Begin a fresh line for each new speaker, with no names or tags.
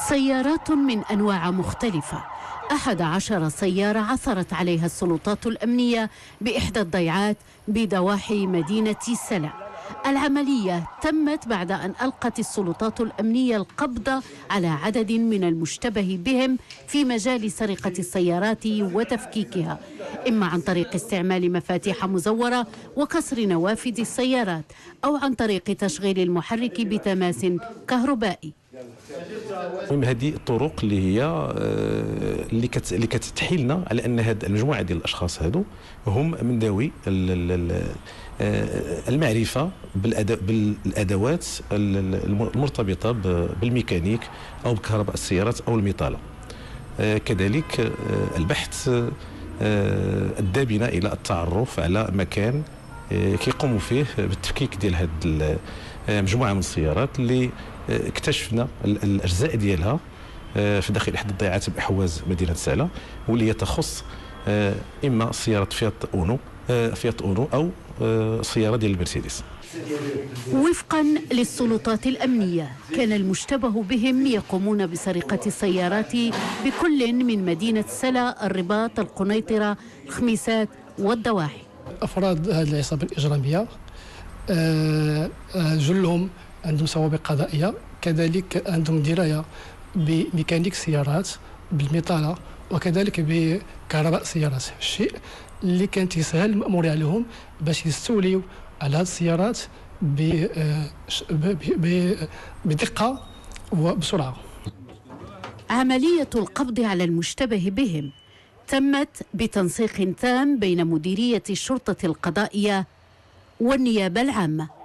سيارات من أنواع مختلفة، 11 سيارة عثرت عليها السلطات الأمنية بإحدى الضيعات بضواحي مدينة سلا. العملية تمت بعد أن ألقت السلطات الأمنية القبض على عدد من المشتبه بهم في مجال سرقة السيارات وتفكيكها، إما عن طريق استعمال مفاتيح مزورة وكسر نوافذ السيارات، أو عن طريق تشغيل المحرك بتماس كهربائي.
هذه الطرق اللي هي اللي كتتحيلنا على ان هذه المجموعه ديال الاشخاص هادو هم من ذوي المعرفه بالادوات المرتبطه بالميكانيك او بكهرباء السيارات او الميطاله. كذلك البحث ادى بنا الى التعرف على مكان كيقوموا فيه بالتفكيك ديال هذه مجموعه من السيارات اللي اكتشفنا الاجزاء ديالها في داخل احدى الضيعات باحواز مدينه سلا، واللي هي تخص اما سياره فيات اونو او سياره ديال المرسيدس.
وفقا للسلطات الأمنية كان المشتبه بهم يقومون بسرقة السيارات بكل من مدينة سلا، الرباط، القنيطرة، الخميسات والضواحي.
أفراد هذه العصابة الإجرامية جلهم عندهم سوابق قضائية، كذلك عندهم دراية بميكانيك سيارات، بالميطالة، وكذلك بكهرباء السيارات، الشيء اللي كان تيسهل المأمور عليهم باش يستوليوا على هذه السيارات بدقة وبسرعة.
عملية القبض على المشتبه بهم تمت بتنسيق تام بين مديرية الشرطة القضائية والنيابة العامة.